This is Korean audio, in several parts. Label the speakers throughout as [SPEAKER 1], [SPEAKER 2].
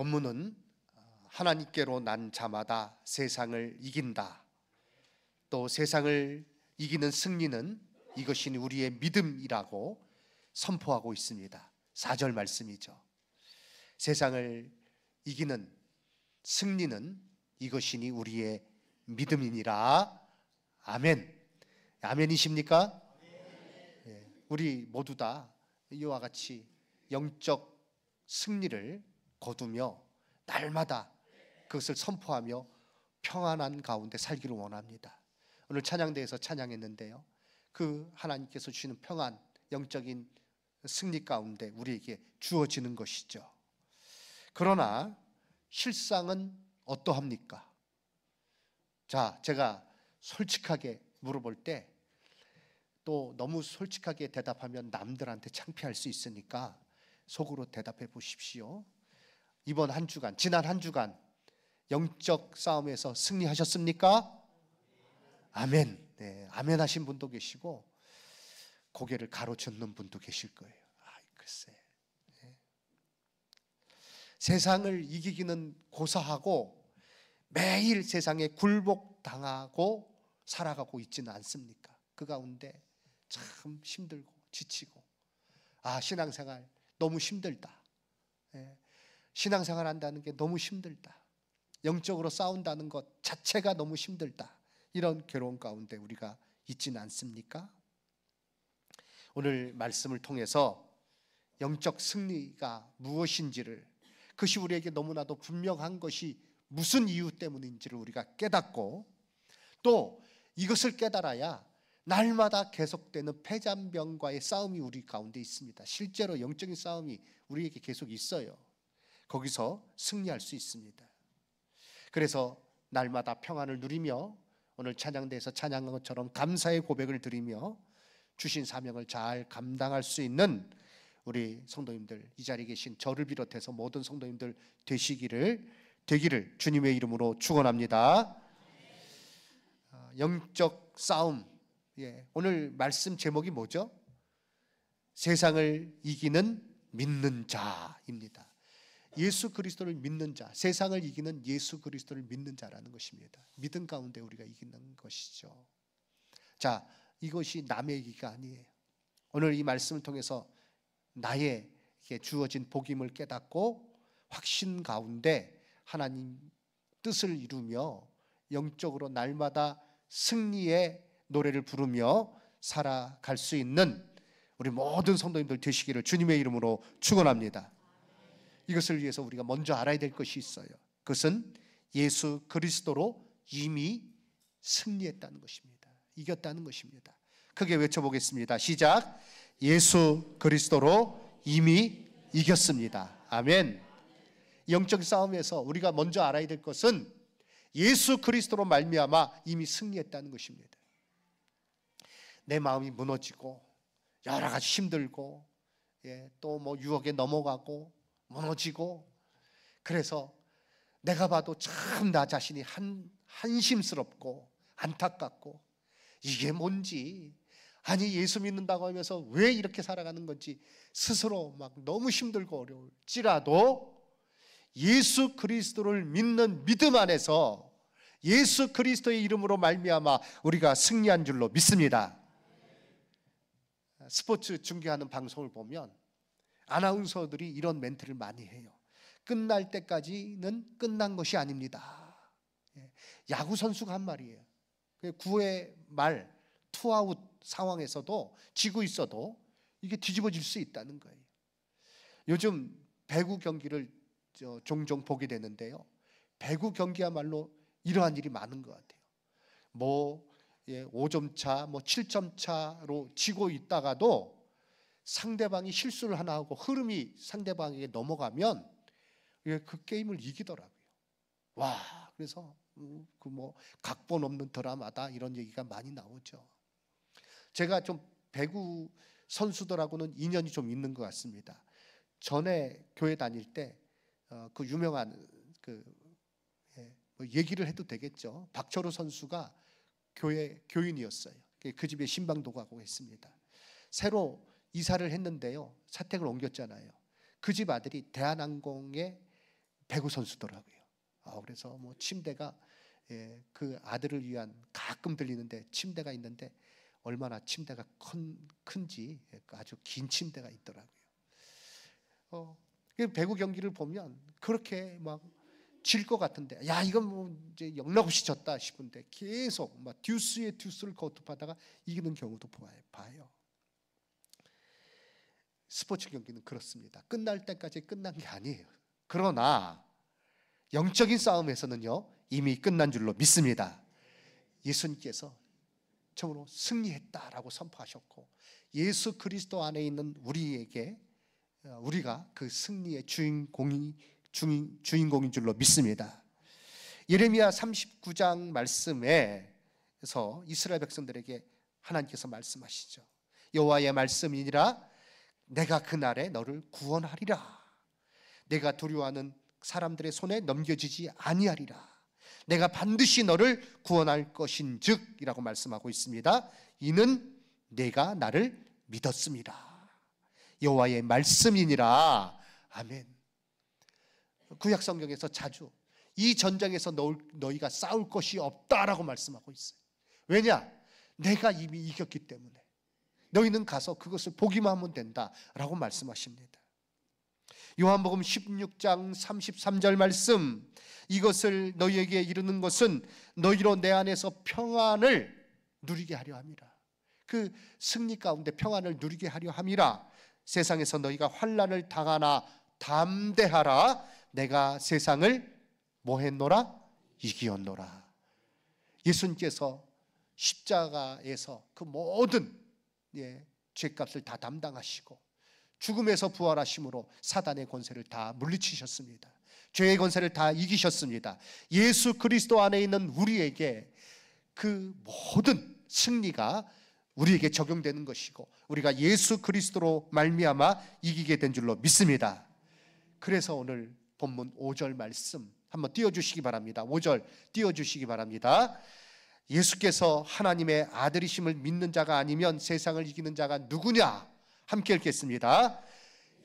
[SPEAKER 1] 본문은 하나님께로 난 자마다 세상을 이긴다. 또 세상을 이기는 승리는 이것이 우리의 믿음이라고 선포하고 있습니다. 4절 말씀이죠. 세상을 이기는 승리는 이것이니 우리의 믿음이니라. 아멘. 아멘이십니까? 네. 우리 모두 다 이와 같이 영적 승리를 거두며 날마다 그것을 선포하며 평안한 가운데 살기를 원합니다. 오늘 찬양대에서 찬양했는데요, 그 하나님께서 주시는 평안, 영적인 승리 가운데 우리에게 주어지는 것이죠. 그러나 실상은 어떠합니까? 자, 제가 솔직하게 물어볼 때 또 너무 솔직하게 대답하면 남들한테 창피할 수 있으니까 속으로 대답해 보십시오. 이번 한 주간, 지난 한 주간 영적 싸움에서 승리하셨습니까? 아멘. 네, 아멘 하신 분도 계시고 고개를 가로젓는 분도 계실 거예요. 글쎄. 네. 세상을 이기기는 고사하고 매일 세상에 굴복당하고 살아가고 있지는 않습니까? 그 가운데 참 힘들고 지치고, 신앙생활 너무 힘들다. 예. 신앙생활 한다는 게 너무 힘들다. 영적으로 싸운다는 것 자체가 너무 힘들다. 이런 괴로운 가운데 우리가 있지는 않습니까? 오늘 말씀을 통해서 영적 승리가 무엇인지를, 그것이 우리에게 너무나도 분명한 것이 무슨 이유 때문인지를 우리가 깨닫고, 또 이것을 깨달아야 날마다 계속되는 패잔병과의 싸움이 우리 가운데 있습니다. 실제로 영적인 싸움이 우리에게 계속 있어요. 거기서 승리할 수 있습니다. 그래서 날마다 평안을 누리며 오늘 찬양대에서 찬양한 것처럼 감사의 고백을 드리며 주신 사명을 잘 감당할 수 있는 우리 성도님들, 이 자리에 계신 저를 비롯해서 모든 성도님들 되기를 주님의 이름으로 축원합니다. 영적 싸움, 오늘 말씀 제목이 뭐죠? 세상을 이기는 믿는 자입니다. 예수 그리스도를 믿는 자, 세상을 이기는 예수 그리스도를 믿는 자라는 것입니다. 믿음 가운데 우리가 이기는 것이죠. 자, 이것이 남의 얘기가 아니에요. 오늘 이 말씀을 통해서 나에게 주어진 복임을 깨닫고 확신 가운데 하나님 뜻을 이루며 영적으로 날마다 승리의 노래를 부르며 살아갈 수 있는 우리 모든 성도님들 되시기를 주님의 이름으로 축원합니다. 이것을 위해서 우리가 먼저 알아야 될 것이 있어요. 그것은 예수 그리스도로 이미 승리했다는 것입니다. 이겼다는 것입니다. 크게 외쳐보겠습니다. 시작. 예수 그리스도로 이미 이겼습니다. 아멘. 영적 싸움에서 우리가 먼저 알아야 될 것은 예수 그리스도로 말미암아 이미 승리했다는 것입니다. 내 마음이 무너지고 여러 가지 힘들고, 또 뭐 유혹에 넘어가고 무너지고, 그래서 내가 봐도 참 나 자신이 한심스럽고 안타깝고, 이게 뭔지, 아니 예수 믿는다고 하면서 왜 이렇게 살아가는 건지 스스로 막 너무 힘들고 어려울지라도 예수 그리스도를 믿는 믿음 안에서 예수 그리스도의 이름으로 말미암아 우리가 승리한 줄로 믿습니다. 스포츠 중계하는 방송을 보면 아나운서들이 이런 멘트를 많이 해요. 끝날 때까지는 끝난 것이 아닙니다. 야구 선수가 한 말이에요. 9회 말 투아웃 상황에서도 지고 있어도 이게 뒤집어질 수 있다는 거예요. 요즘 배구 경기를 종종 보게 되는데요, 배구 경기야말로 이러한 일이 많은 것 같아요. 5점 차, 7점 차로 지고 있다가도 상대방이 실수를 하나 하고 흐름이 상대방에게 넘어가면 그 게임을 이기더라고요. 와, 그래서 각본 없는 드라마다 이런 얘기가 많이 나오죠. 제가 좀 배구 선수들하고는 인연이 좀 있는 것 같습니다. 전에 교회 다닐 때 그 유명한 얘기를 해도 되겠죠. 박철호 선수가 교회 교인이었어요. 그 집에 신방도 가고 했습니다. 새로 이사를 했는데요, 사택을 옮겼잖아요. 그 집 아들이 대한항공의 배구 선수더라고요. 그래서 뭐 침대가 그 아들을 위한 가끔 들리는데 침대가 있는데 얼마나 침대가 큰지 아주 긴 침대가 있더라고요. 배구 경기를 보면 그렇게 막 질 것 같은데 야 이건 뭐 이제 영락없이 졌다 싶은데 계속 막 듀스에 듀스를 거듭하다가 이기는 경우도 봐요. 스포츠 경기는 그렇습니다. 끝날 때까지 끝난 게 아니에요. 그러나 영적인 싸움에서는요 이미 끝난 줄로 믿습니다. 예수님께서 참으로 승리했다라고 선포하셨고 예수 그리스도 안에 있는 우리가 그 승리의 주인공인 줄로 믿습니다. 예레미야 39장 말씀에서 이스라엘 백성들에게 하나님께서 말씀하시죠. 여호와의 말씀이니라 내가 그날에 너를 구원하리라. 내가 두려워하는 사람들의 손에 넘겨지지 아니하리라. 내가 반드시 너를 구원할 것인즉 이라고 말씀하고 있습니다. 이는 내가 나를 믿었습니다. 여호와의 말씀이니라. 아멘. 구약 성경에서 자주 이 전쟁에서 너희가 싸울 것이 없다라고 말씀하고 있어요. 왜냐? 내가 이미 이겼기 때문에 너희는 가서 그것을 보기만 하면 된다라고 말씀하십니다. 요한복음 16장 33절 말씀 이것을 너희에게 이르는 것은 너희로 내 안에서 평안을 누리게 하려 함이라. 그 승리 가운데 평안을 누리게 하려 함이라. 세상에서 너희가 환난을 당하나 담대하라. 내가 세상을 뭐했노라? 이기었노라. 예수님께서 십자가에서 그 모든 죄값을 다 담당하시고 죽음에서 부활하심으로 사단의 권세를 다 물리치셨습니다. 죄의 권세를 다 이기셨습니다. 예수 그리스도 안에 있는 우리에게 그 모든 승리가 우리에게 적용되는 것이고 우리가 예수 그리스도로 말미암아 이기게 된 줄로 믿습니다. 그래서 오늘 본문 5절 말씀 한번 띄워주시기 바랍니다. 5절 띄워주시기 바랍니다. 예수께서 하나님의 아들이심을 믿는 자가 아니면 세상을 이기는 자가 누구냐? 함께 읽겠습니다.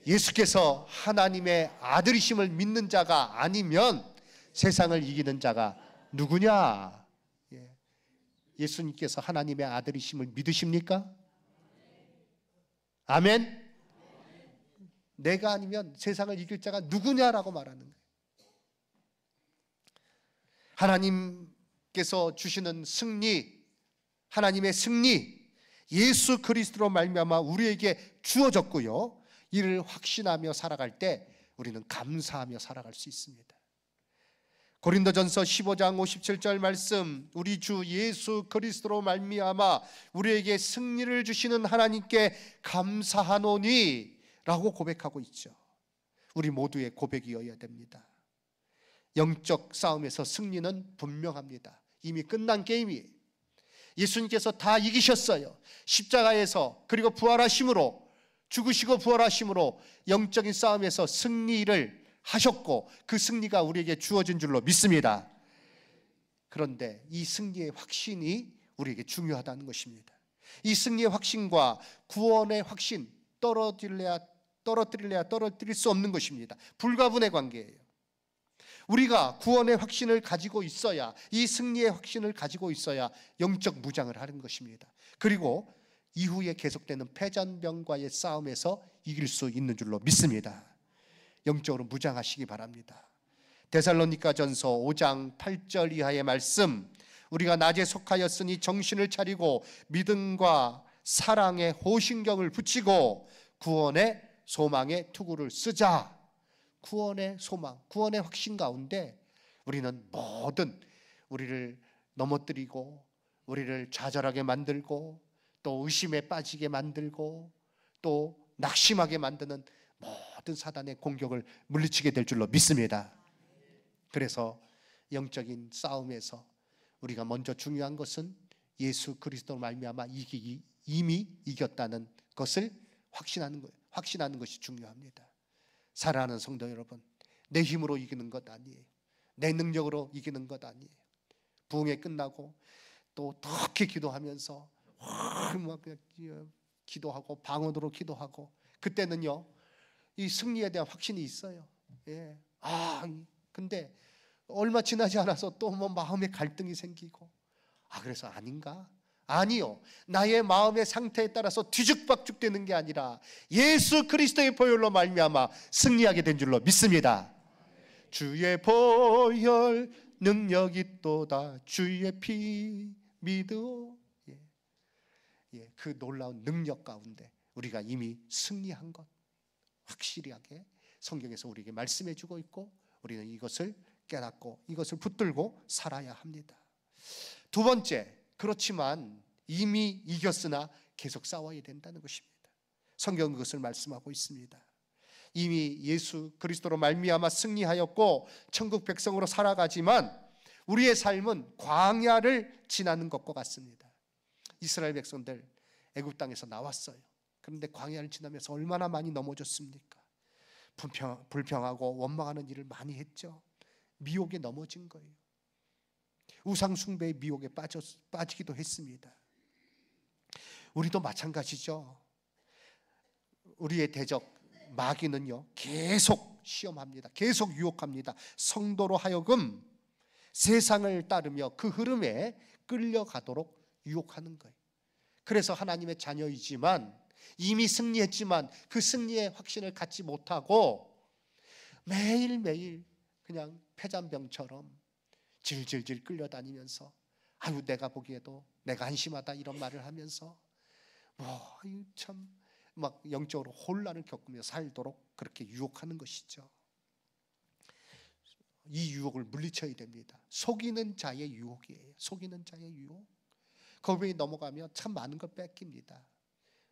[SPEAKER 1] 예수께서 하나님의 아들이심을 믿는 자가 아니면 세상을 이기는 자가 누구냐? 예수님께서 하나님의 아들이심을 믿으십니까? 아멘. 내가 아니면 세상을 이길 자가 누구냐라고 말하는 거예요. 하나님께서 주시는 승리, 하나님의 승리, 예수 그리스도로 말미암아 우리에게 주어졌고요. 이를 확신하며 살아갈 때 우리는 감사하며 살아갈 수 있습니다. 고린도전서 15장 57절 말씀, 우리 주 예수 그리스도로 말미암아 우리에게 승리를 주시는 하나님께 감사하노니 라고 고백하고 있죠. 우리 모두의 고백이어야 됩니다. 영적 싸움에서 승리는 분명합니다. 이미 끝난 게임이에요. 예수님께서 다 이기셨어요. 십자가에서 그리고 부활하심으로 죽으시고 부활하심으로 영적인 싸움에서 승리를 하셨고 그 승리가 우리에게 주어진 줄로 믿습니다. 그런데 이 승리의 확신이 우리에게 중요하다는 것입니다. 이 승리의 확신과 구원의 확신 떨어뜨릴 수 없는 것입니다. 불가분의 관계예요. 우리가 구원의 확신을 가지고 있어야, 이 승리의 확신을 가지고 있어야 영적 무장을 하는 것입니다. 그리고 이후에 계속되는 패전병과의 싸움에서 이길 수 있는 줄로 믿습니다. 영적으로 무장하시기 바랍니다. 데살로니가전서 5장 8절 이하의 말씀, 우리가 낮에 속하였으니 정신을 차리고 믿음과 사랑의 호신경을 붙이고 구원의 소망의 투구를 쓰자. 구원의 소망, 구원의 확신 가운데 우리는 모든 우리를 넘어뜨리고 우리를 좌절하게 만들고 또 의심에 빠지게 만들고 또 낙심하게 만드는 모든 사단의 공격을 물리치게 될 줄로 믿습니다. 그래서 영적인 싸움에서 우리가 먼저 중요한 것은 예수 그리스도 말미암아 이미 이겼다는 것을 확신하는 거예요. 확신하는 것이 중요합니다. 사랑하는 성도 여러분, 내 힘으로 이기는 것 아니에요. 내 능력으로 이기는 것 아니에요. 부흥회 끝나고 또 어떻게 기도하면서 막 기도하고 방언으로 기도하고 그때는요 이 승리에 대한 확신이 있어요. 근데 얼마 지나지 않아서 또 뭐 마음의 갈등이 생기고, 그래서 아닌가? 아니요. 나의 마음의 상태에 따라서 뒤죽박죽 되는 게 아니라 예수 그리스도의 보혈로 말미암아 승리하게 된 줄로 믿습니다. 주의 보혈 능력이 있도다. 주의 피 믿어. 그 놀라운 능력 가운데 우리가 이미 승리한 것 확실하게 성경에서 우리에게 말씀해 주고 있고, 우리는 이것을 깨닫고 이것을 붙들고 살아야 합니다. 두 번째, 그렇지만 이미 이겼으나 계속 싸워야 된다는 것입니다. 성경은 그것을 말씀하고 있습니다. 이미 예수 그리스도로 말미암아 승리하였고 천국 백성으로 살아가지만 우리의 삶은 광야를 지나는 것과 같습니다. 이스라엘 백성들 애굽 땅에서 나왔어요. 그런데 광야를 지나면서 얼마나 많이 넘어졌습니까? 불평하고 원망하는 일을 많이 했죠. 미혹에 넘어진 거예요. 우상 숭배의 미혹에 빠지기도 했습니다. 우리도 마찬가지죠. 우리의 대적 마귀는요, 계속 시험합니다. 계속 유혹합니다. 성도로 하여금 세상을 따르며 그 흐름에 끌려가도록 유혹하는 거예요. 그래서 하나님의 자녀이지만, 이미 승리했지만 그 승리의 확신을 갖지 못하고 매일매일 그냥 폐잔병처럼 질질질 끌려다니면서, 내가 보기에도 내가 한심하다 이런 말을 하면서 참 막 영적으로 혼란을 겪으며 살도록 그렇게 유혹하는 것이죠. 이 유혹을 물리쳐야 됩니다. 속이는 자의 유혹이에요. 속이는 자의 유혹. 거기에 넘어가면 참 많은 걸 뺏깁니다.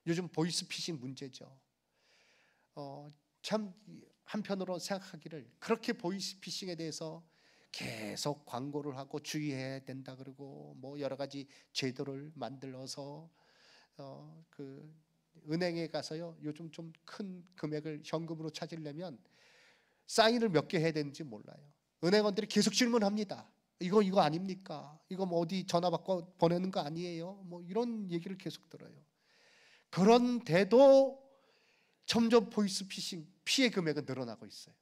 [SPEAKER 1] 요즘 보이스피싱 문제죠. 참 한편으로 생각하기를, 그렇게 보이스피싱에 대해서 계속 광고를 하고 주의해야 된다 그러고 뭐 여러 가지 제도를 만들어서 그 은행에 가서요, 요즘 좀 큰 금액을 현금으로 찾으려면 사인을 몇 개 해야 되는지 몰라요. 은행원들이 계속 질문합니다. 이거 아닙니까? 이거 뭐 어디 전화 받고 보내는 거 아니에요? 뭐 이런 얘기를 계속 들어요. 그런데도 점점 보이스피싱 피해 금액은 늘어나고 있어요.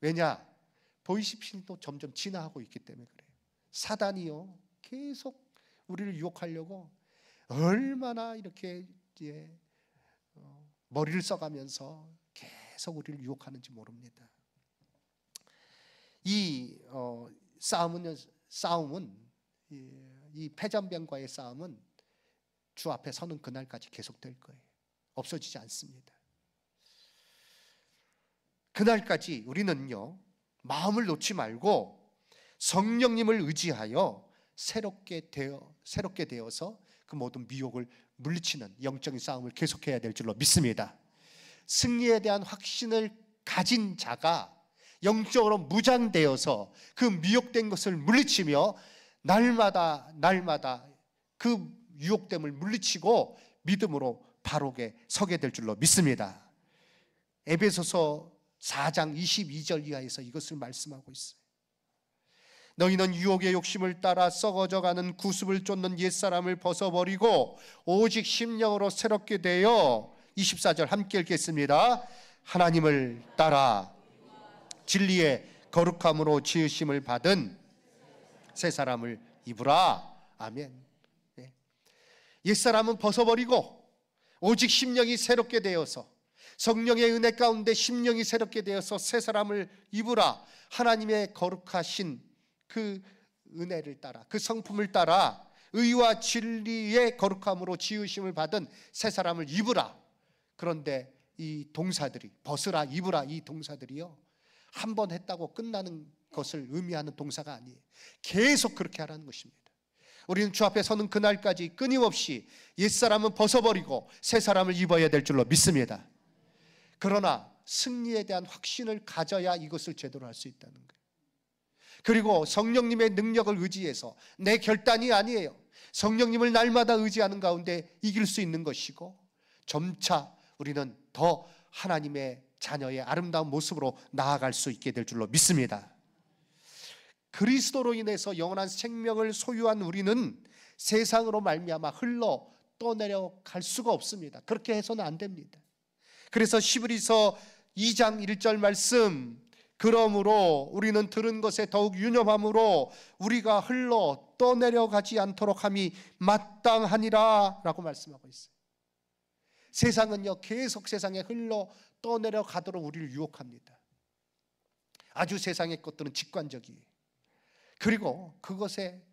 [SPEAKER 1] 왜냐? 보이스피싱도 점점 진화하고 있기 때문에 그래요. 사단이요, 계속 우리를 유혹하려고 얼마나 이렇게 머리를 써가면서 계속 우리를 유혹하는지 모릅니다. 이 싸움은 이 패잔병과의 싸움은 주 앞에 서는 그날까지 계속될 거예요. 없어지지 않습니다. 그날까지 우리는요, 마음을 놓지 말고 성령님을 의지하여 새롭게 되어서 그 모든 미혹을 물리치는 영적인 싸움을 계속해야 될 줄로 믿습니다. 승리에 대한 확신을 가진 자가 영적으로 무장되어서 그 미혹된 것을 물리치며 날마다 그 유혹됨을 물리치고 믿음으로 바로게 서게 될 줄로 믿습니다. 에베소서 4장 22절 이하에서 이것을 말씀하고 있어요. 너희는 유혹의 욕심을 따라 썩어져가는 구습을 쫓는 옛사람을 벗어버리고 오직 심령으로 새롭게 되어, 24절 함께 읽겠습니다. 하나님을 따라 진리의 거룩함으로 지으심을 받은 새 사람을 입으라. 아멘. 옛사람은 벗어버리고 오직 심령이 새롭게 되어서, 성령의 은혜 가운데 심령이 새롭게 되어서 새 사람을 입으라. 하나님의 거룩하신 그 은혜를 따라, 그 성품을 따라 의와 진리의 거룩함으로 지으심을 받은 새 사람을 입으라. 그런데 이 동사들이, 벗으라, 입으라, 이 동사들이요, 한 번 했다고 끝나는 것을 의미하는 동사가 아니에요. 계속 그렇게 하라는 것입니다. 우리는 주 앞에 서는 그날까지 끊임없이 옛사람은 벗어버리고 새 사람을 입어야 될 줄로 믿습니다. 그러나 승리에 대한 확신을 가져야 이것을 제대로 할 수 있다는 거예요. 그리고 성령님의 능력을 의지해서, 내 결단이 아니에요, 성령님을 날마다 의지하는 가운데 이길 수 있는 것이고, 점차 우리는 더 하나님의 자녀의 아름다운 모습으로 나아갈 수 있게 될 줄로 믿습니다. 그리스도로 인해서 영원한 생명을 소유한 우리는 세상으로 말미암아 흘러 떠내려갈 수가 없습니다. 그렇게 해서는 안 됩니다. 그래서 시브리서 2장 1절 말씀, 그러므로 우리는 들은 것에 더욱 유념함으로 우리가 흘러 떠내려가지 않도록 함이 마땅하니라 라고 말씀하고 있어요. 세상은요, 계속 세상에 흘러 떠내려가도록 우리를 유혹합니다. 아주 세상의 것들은 직관적이에요. 그리고 그것에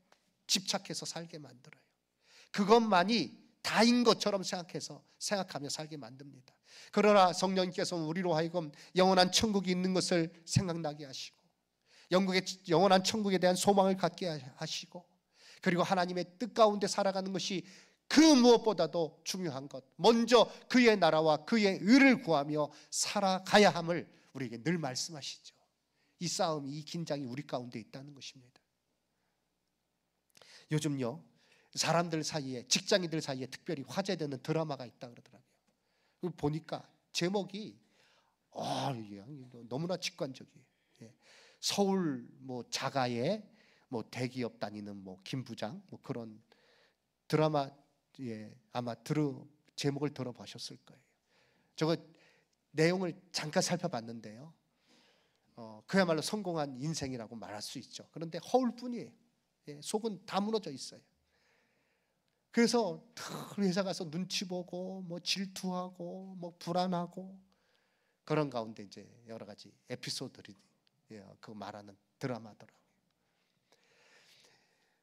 [SPEAKER 1] 집착해서 살게 만들어요. 그것만이 다인 것처럼 생각하며 살게 만듭니다. 그러나 성령님께서는 우리로 하여금 영원한 천국이 있는 것을 생각나게 하시고, 영원한 천국에 대한 소망을 갖게 하시고, 그리고 하나님의 뜻 가운데 살아가는 것이 그 무엇보다도 중요한 것, 먼저 그의 나라와 그의 의를 구하며 살아가야 함을 우리에게 늘 말씀하시죠. 이 싸움이, 이 긴장이 우리 가운데 있다는 것입니다. 요즘요, 사람들 사이에, 직장인들 사이에 특별히 화제되는 드라마가 있다 그러더라고요. 보니까 제목이 너무나 직관적이에요. 서울 자가의 대기업 다니는 김 부장 그런 드라마, 아마 제목을 들어보셨을 거예요. 저거 내용을 잠깐 살펴봤는데요, 그야말로 성공한 인생이라고 말할 수 있죠. 그런데 허울뿐이에요. 속은 다 무너져 있어요. 그래서 회사 가서 눈치 보고 질투하고 불안하고 그런 가운데 이제 여러 가지 에피소드들이 그 말하는 드라마더라고요.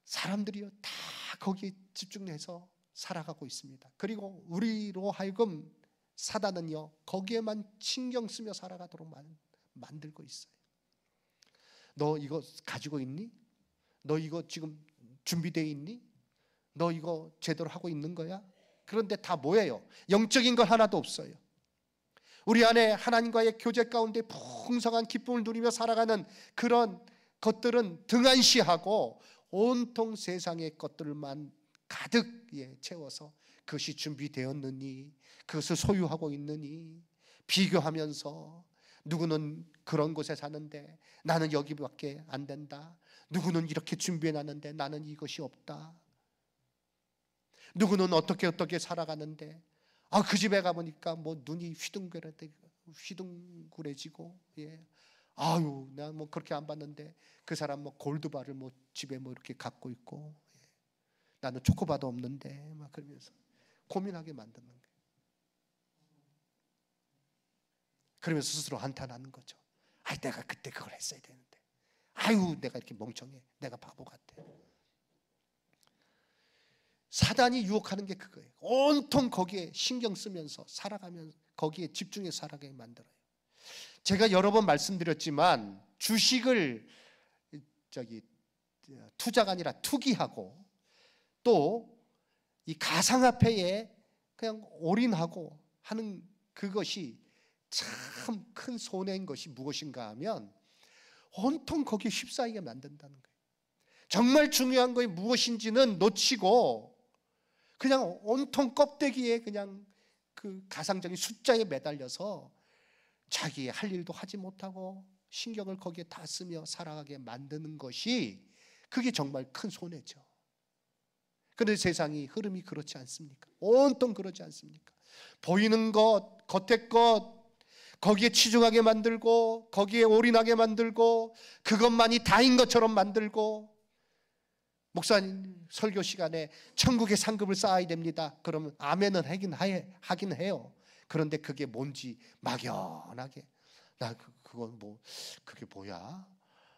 [SPEAKER 1] 사람들이요 다 거기에 집중해서 살아가고 있습니다. 그리고 우리로 하여금 사단은요 거기에만 신경 쓰며 살아가도록 만들고 있어요. 너 이거 가지고 있니? 너 이거 지금 준비되어 있니? 너 이거 제대로 하고 있는 거야? 그런데 다 뭐예요? 영적인 것 하나도 없어요. 우리 안에 하나님과의 교제 가운데 풍성한 기쁨을 누리며 살아가는 그런 것들은 등한시하고 온통 세상의 것들만 가득 채워서 그것이 준비되었느니, 그것을 소유하고 있느니 비교하면서 누구는 그런 곳에 사는데 나는 여기밖에 안 된다. 누구는 이렇게 준비해놨는데 나는 이것이 없다. 누구는 어떻게 살아가는데 그 집에 가보니까 눈이 휘둥그레지고 아유 나 그렇게 안 봤는데 그 사람 골드바를 집에 이렇게 갖고 있고 나는 초코바도 없는데 막 그러면서 고민하게 만드는 거예요. 그러면서 스스로 한탄하는 거죠. 내가 그때 그걸 했어야 되는데, 아유 내가 이렇게 멍청해, 내가 바보 같아. 사단이 유혹하는 게 그거예요. 온통 거기에 신경 쓰면서 살아가면서 거기에 집중해서 살아가게 만들어요. 제가 여러 번 말씀드렸지만 주식을 투자가 아니라 투기하고 또 이 가상화폐에 그냥 올인하고 하는 그것이 참 큰 손해인 것이 무엇인가 하면 온통 거기에 휩싸이게 만든다는 거예요. 정말 중요한 것이 무엇인지는 놓치고 그냥 온통 껍데기에 그냥 그 가상적인 숫자에 매달려서 자기의 할 일도 하지 못하고 신경을 거기에 다 쓰며 살아가게 만드는 것이 그게 정말 큰 손해죠. 그런데 세상이 흐름이 그렇지 않습니까? 온통 그렇지 않습니까? 보이는 것, 겉의 것, 거기에 치중하게 만들고 거기에 올인하게 만들고 그것만이 다인 것처럼 만들고, 목사님 설교 시간에 천국의 상급을 쌓아야 됩니다. 그러면 아멘은 하긴 해요. 그런데 그게 뭔지 막연하게 나 그건 그게 뭐야?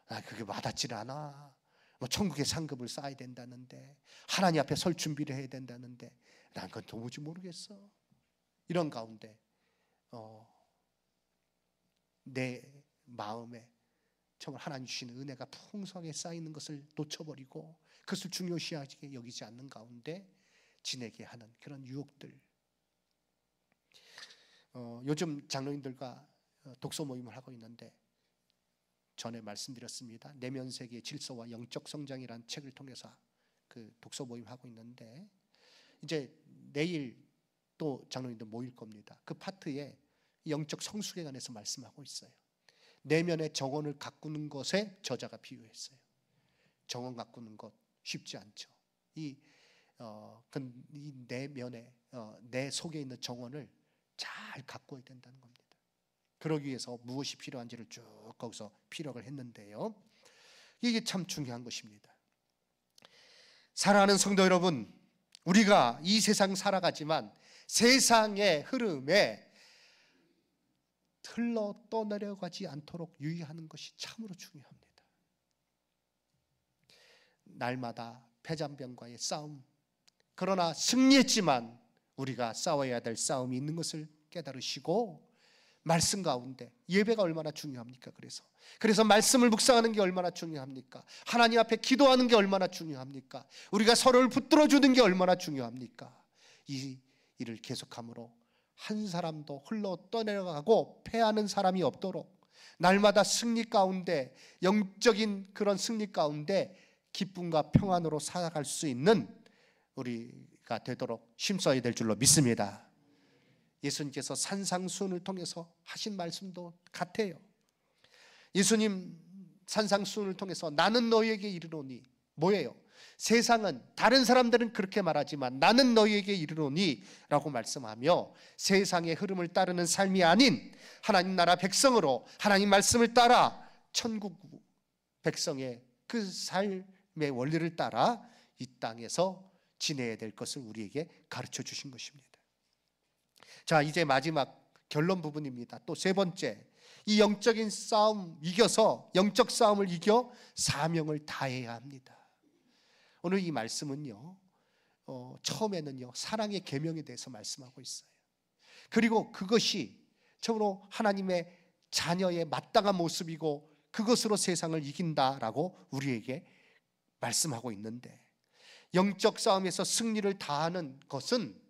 [SPEAKER 1] 나 그게 와닿질 않아. 천국의 상급을 쌓아야 된다는데, 하나님 앞에 설 준비를 해야 된다는데 난 그건 도무지 모르겠어. 이런 가운데 내 마음에 정말 하나님 주시는 은혜가 풍성하게 쌓이는 것을 놓쳐버리고 그것을 중요시하게 여기지 않는 가운데 지내게 하는 그런 유혹들. 요즘 장로님들과 독서 모임을 하고 있는데 전에 말씀드렸습니다. 내면 세계의 질서와 영적 성장이라는 책을 통해서 그 독서 모임 하고 있는데, 이제 내일 또 장로님들 모일 겁니다. 그 파트에 영적 성숙에 관해서 말씀하고 있어요. 내면의 정원을 가꾸는 것에 저자가 비유했어요. 정원 가꾸는 것 쉽지 않죠. 이 내면에 내 속에 있는 정원을 잘 가꾸어야 된다는 겁니다. 그러기 위해서 무엇이 필요한지를 쭉 거기서 피력을 했는데요. 이게 참 중요한 것입니다. 사랑하는 성도 여러분, 우리가 이 세상 살아가지만 세상의 흐름에 흘러 떠내려가지 않도록 유의하는 것이 참으로 중요합니다. 날마다 패잔병과의 싸움, 그러나 승리했지만 우리가 싸워야 될 싸움이 있는 것을 깨달으시고 말씀 가운데 예배가 얼마나 중요합니까? 그래서 말씀을 묵상하는 게 얼마나 중요합니까? 하나님 앞에 기도하는 게 얼마나 중요합니까? 우리가 서로를 붙들어주는 게 얼마나 중요합니까? 이 일을 계속함으로 한 사람도 흘러 떠내려가고 패하는 사람이 없도록 날마다 승리 가운데, 영적인 그런 승리 가운데 기쁨과 평안으로 살아갈 수 있는 우리가 되도록 힘써야 될 줄로 믿습니다. 예수님께서 산상수훈을 통해서 하신 말씀도 같아요. 예수님 산상수훈을 통해서 나는 너희에게 이르노니, 뭐예요? 세상은, 다른 사람들은 그렇게 말하지만 나는 너희에게 이르노니 라고 말씀하며 세상의 흐름을 따르는 삶이 아닌 하나님 나라 백성으로 하나님 말씀을 따라 천국 백성의 그 삶의 원리를 따라 이 땅에서 지내야 될 것을 우리에게 가르쳐 주신 것입니다. 자, 이제 마지막 결론 부분입니다. 또 세 번째, 이 영적인 싸움 이겨서, 영적 싸움을 이겨 사명을 다해야 합니다. 오늘 이 말씀은요, 처음에는요 사랑의 계명에 대해서 말씀하고 있어요. 그리고 그것이 참으로 하나님의 자녀의 마땅한 모습이고 그것으로 세상을 이긴다라고 우리에게 말씀하고 있는데, 영적 싸움에서 승리를 다하는 것은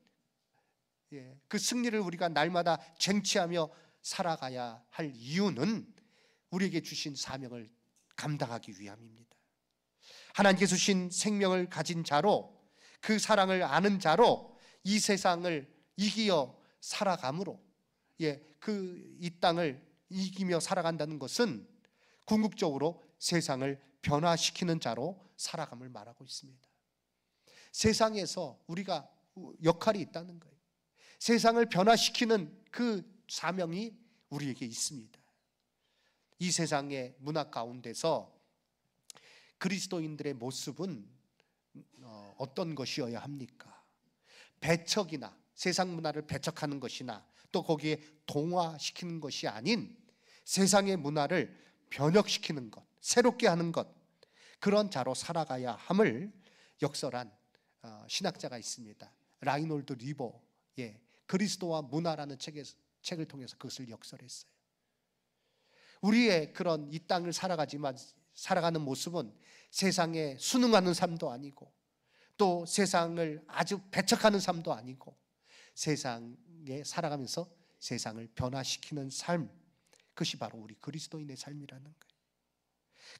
[SPEAKER 1] 그 승리를 우리가 날마다 쟁취하며 살아가야 할 이유는 우리에게 주신 사명을 감당하기 위함입니다. 하나님께서 주신 생명을 가진 자로, 그 사랑을 아는 자로 이 세상을 이기어 살아감으로, 이 땅을 이기며 살아간다는 것은 궁극적으로 세상을 변화시키는 자로 살아감을 말하고 있습니다. 세상에서 우리가 역할이 있다는 거예요. 세상을 변화시키는 그 사명이 우리에게 있습니다. 이 세상의 문화 가운데서 그리스도인들의 모습은 어떤 것이어야 합니까? 배척이나 세상 문화를 배척하는 것이나 또 거기에 동화시키는 것이 아닌 세상의 문화를 변혁시키는 것, 새롭게 하는 것, 그런 자로 살아가야 함을 역설한 신학자가 있습니다. 라이놀드 리버, 그리스도와 문화라는 책을 통해서 그것을 역설했어요. 우리의 그런 이 땅을 살아가는 모습은 세상에 순응하는 삶도 아니고 또 세상을 아주 배척하는 삶도 아니고 세상에 살아가면서 세상을 변화시키는 삶, 그것이 바로 우리 그리스도인의 삶이라는 거예요.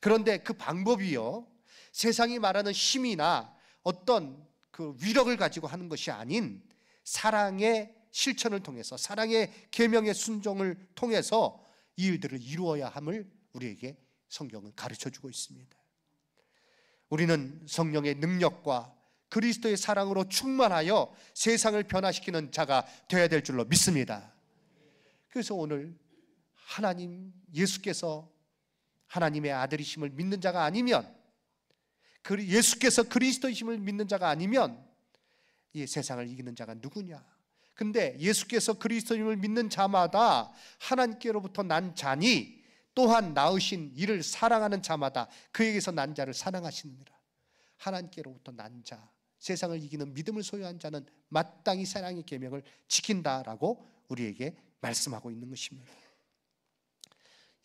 [SPEAKER 1] 그런데 그 방법이요, 세상이 말하는 힘이나 어떤 그 위력을 가지고 하는 것이 아닌 사랑의 실천을 통해서, 사랑의 계명의 순종을 통해서 이 일들을 이루어야 함을 우리에게 성경은 가르쳐주고 있습니다. 우리는 성령의 능력과 그리스도의 사랑으로 충만하여 세상을 변화시키는 자가 되어야 될 줄로 믿습니다. 그래서 오늘 하나님, 예수께서 하나님의 아들이심을 믿는 자가 아니면, 예수께서 그리스도이심을 믿는 자가 아니면 이 세상을 이기는 자가 누구냐? 근데 예수께서 그리스도임을 믿는 자마다 하나님께로부터 난 자니 또한 낳으신 이를 사랑하는 자마다 그에게서 난 자를 사랑하시느니라. 하나님께로부터 난 자, 세상을 이기는 믿음을 소유한 자는 마땅히 사랑의 계명을 지킨다라고 우리에게 말씀하고 있는 것입니다.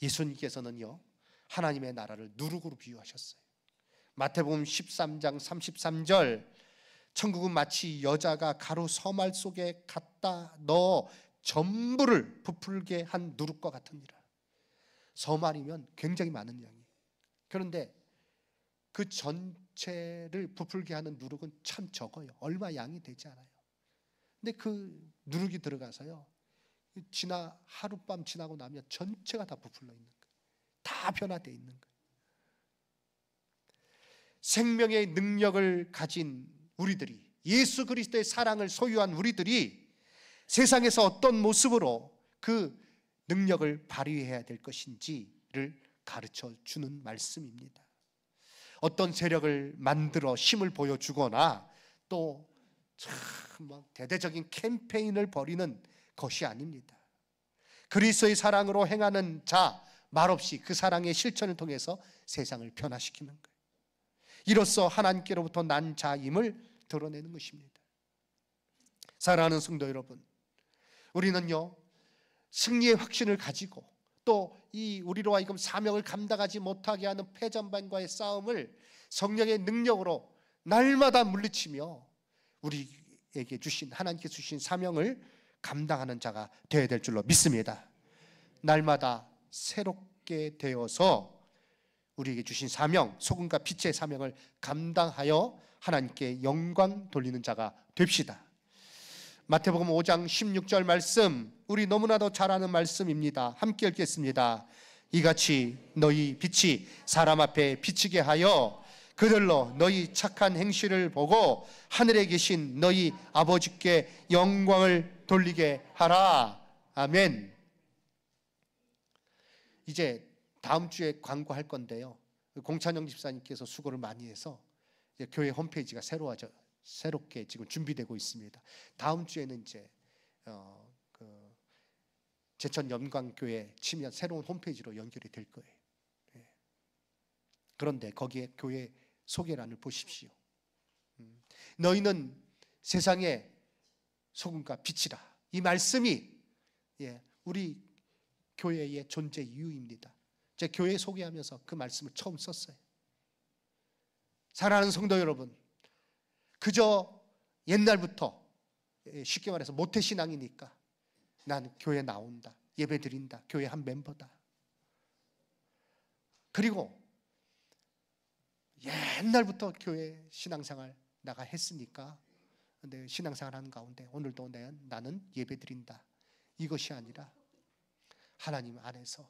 [SPEAKER 1] 예수님께서는요 하나님의 나라를 누룩으로 비유하셨어요. 마태복음 13장 33절, 천국은 마치 여자가 가루 서말 속에 갖다 넣어 전부를 부풀게 한 누룩과 같으니라. 서말이면 굉장히 많은 양이에요. 그런데 그 전체를 부풀게 하는 누룩은 참 적어요. 얼마 양이 되지 않아요. 근데 그 누룩이 들어가서요, 하룻밤 지나고 나면 전체가 다 부풀러 있는 거예요. 다 변화되어 있는 거예요. 생명의 능력을 가진 우리들이, 예수 그리스도의 사랑을 소유한 우리들이 세상에서 어떤 모습으로 그 능력을 발휘해야 될 것인지를 가르쳐 주는 말씀입니다. 어떤 세력을 만들어 힘을 보여주거나 또 막 대대적인 캠페인을 벌이는 것이 아닙니다. 그리스도의 사랑으로 행하는 자, 말없이 그 사랑의 실천을 통해서 세상을 변화시키는 거예요. 이로써 하나님께로부터 난 자임을 드러내는 것입니다. 사랑하는 성도 여러분, 우리는요 승리의 확신을 가지고 또 이 우리로 하여금 사명을 감당하지 못하게 하는 패전반과의 싸움을 성령의 능력으로 날마다 물리치며 우리에게 주신, 하나님께 주신 사명을 감당하는 자가 되어야 될 줄로 믿습니다. 날마다 새롭게 되어서 우리에게 주신 사명, 소금과 빛의 사명을 감당하여 하나님께 영광 돌리는 자가 됩시다. 마태복음 5장 16절 말씀, 우리 너무나도 잘 아는 말씀입니다. 함께 읽겠습니다. 이같이 너희 빛이 사람 앞에 비치게 하여 그들로 너희 착한 행실을 보고 하늘에 계신 너희 아버지께 영광을 돌리게 하라. 아멘. 이제 다음 주에 광고할 건데요, 공찬영 집사님께서 수고를 많이 해서 이제 교회 홈페이지가 새롭게 지금 준비되고 있습니다. 다음 주에는 이제 제천 영광교회 치면 새로운 홈페이지로 연결이 될 거예요. 그런데 거기에 교회 소개란을 보십시오. 너희는 세상의 소금과 빛이라. 이 말씀이 우리 교회의 존재 이유입니다. 제 교회 소개하면서 그 말씀을 처음 썼어요. 사랑하는 성도 여러분, 그저 옛날부터 쉽게 말해서 모태신앙이니까 난 교회 나온다, 예배 드린다, 교회 한 멤버다. 그리고 옛날부터 교회 신앙생활 나가 했으니까, 근데 신앙생활 하는 가운데 오늘도 나는 예배 드린다, 이것이 아니라 하나님 안에서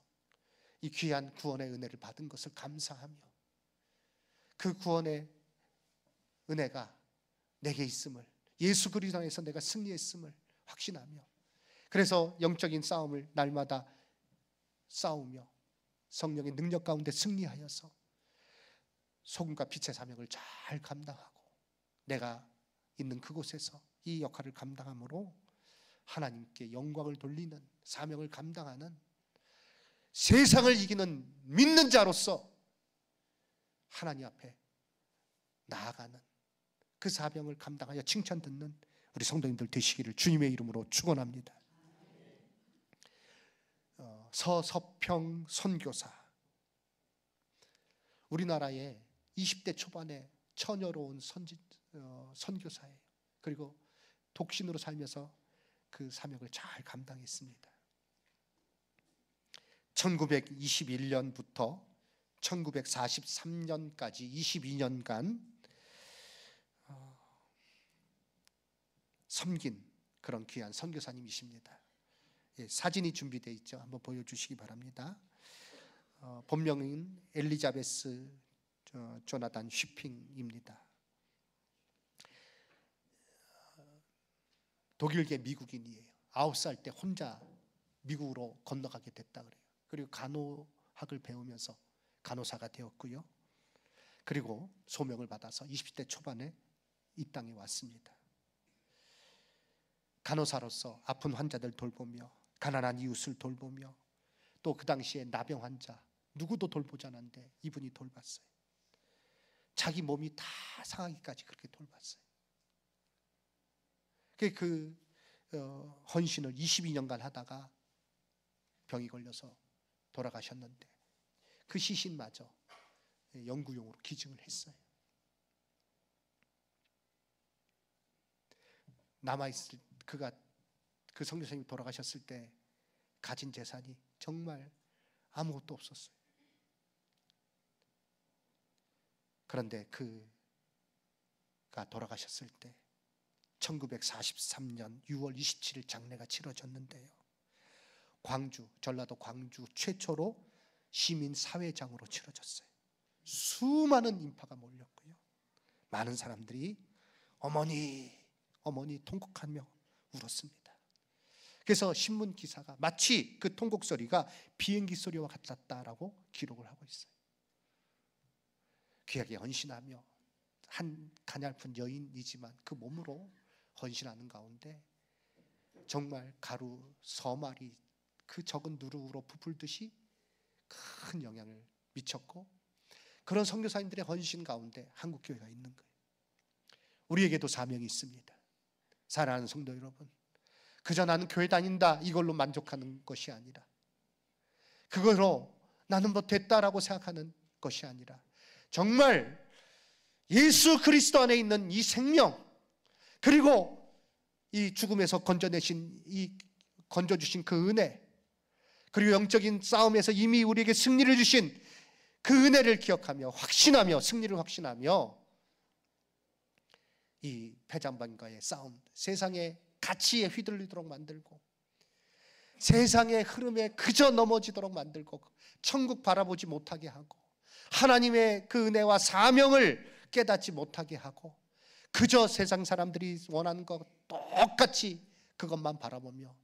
[SPEAKER 1] 이 귀한 구원의 은혜를 받은 것을 감사하며 그 구원의 은혜가 내게 있음을, 예수 그리스도 안에서 내가 승리했음을 확신하며, 그래서 영적인 싸움을 날마다 싸우며 성령의 능력 가운데 승리하여서 소금과 빛의 사명을 잘 감당하고 내가 있는 그곳에서 이 역할을 감당함으로 하나님께 영광을 돌리는 사명을 감당하는 세상을 이기는 믿는 자로서 하나님 앞에 나아가는 그 사명을 감당하여 칭찬 듣는 우리 성도님들 되시기를 주님의 이름으로 축원합니다. 서서평 선교사, 우리나라에 20대 초반에 처녀로 온 선교사예요. 그리고 독신으로 살면서 그 사명을 잘 감당했습니다. 1921년부터 1943년까지 22년간 섬긴 그런 귀한 선교사님이십니다. 사진이 준비되어 있죠. 한번 보여주시기 바랍니다. 본명은 엘리자베스 조나단 쉬핑입니다. 독일계 미국인이에요. 9살 때 혼자 미국으로 건너가게 됐다 그래요. 그리고 간호학을 배우면서 간호사가 되었고요. 그리고 소명을 받아서 20대 초반에 이 땅에 왔습니다. 간호사로서 아픈 환자들 돌보며 가난한 이웃을 돌보며 또 그 당시에 나병 환자 누구도 돌보지 않았는데 이분이 돌봤어요. 자기 몸이 다 상하기까지 그렇게 돌봤어요. 그 헌신을 22년간 하다가 병이 걸려서 돌아가셨는데 그 시신마저 연구용으로 기증을 했어요. 남아있을 그 선교사님이 돌아가셨을 때 가진 재산이 정말 아무것도 없었어요. 그런데 그가 돌아가셨을 때 1943년 6월 27일 장례가 치러졌는데요, 전라도 광주 최초로 시민사회장으로 치러졌어요. 수많은 인파가 몰렸고요, 많은 사람들이 어머니 통곡하며 울었습니다. 그래서 신문 기사가 마치 그 통곡 소리가 비행기 소리와 같았다라고 기록을 하고 있어요. 귀하게 헌신하며 한 가냘픈 여인이지만 그 몸으로 헌신하는 가운데 정말 가루 서말이 그 적은 누룩으로 부풀듯이 큰 영향을 미쳤고, 그런 선교사님들의 헌신 가운데 한국교회가 있는 거예요. 우리에게도 사명이 있습니다. 사랑하는 성도 여러분, 그저 나는 교회 다닌다 이걸로 만족하는 것이 아니라, 그걸로 나는 뭐 됐다라고 생각하는 것이 아니라, 정말 예수 그리스도 안에 있는 이 생명, 그리고 이 죽음에서 건져주신 그 은혜, 그리고 영적인 싸움에서 이미 우리에게 승리를 주신 그 은혜를 기억하며 확신하며 승리를 확신하며 이 패잔반과의 싸움, 세상의 가치에 휘둘리도록 만들고 세상의 흐름에 그저 넘어지도록 만들고 천국 바라보지 못하게 하고 하나님의 그 은혜와 사명을 깨닫지 못하게 하고 그저 세상 사람들이 원하는 것 똑같이 그것만 바라보며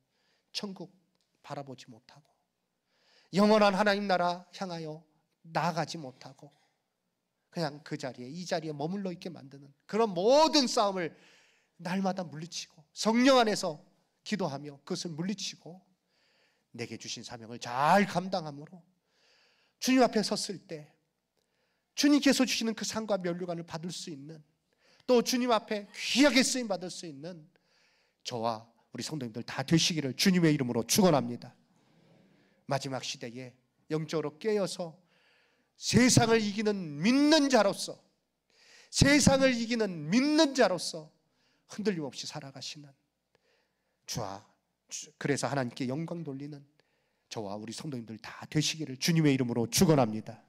[SPEAKER 1] 천국 바라보지 못하고 영원한 하나님 나라 향하여 나아가지 못하고 그냥 그 자리에, 이 자리에 머물러 있게 만드는 그런 모든 싸움을 날마다 물리치고 성령 안에서 기도하며 그것을 물리치고 내게 주신 사명을 잘 감당함으로 주님 앞에 섰을 때 주님께서 주시는 그 상과 면류관을 받을 수 있는, 또 주님 앞에 귀하게 쓰임 받을 수 있는 저와 우리 성도님들 다 되시기를 주님의 이름으로 축원합니다. 마지막 시대에 영적으로 깨어서 세상을 이기는 믿는 자로서, 세상을 이기는 믿는 자로서 흔들림 없이 살아가시는 주와, 그래서 하나님께 영광 돌리는 저와 우리 성도님들 다 되시기를 주님의 이름으로 축원합니다.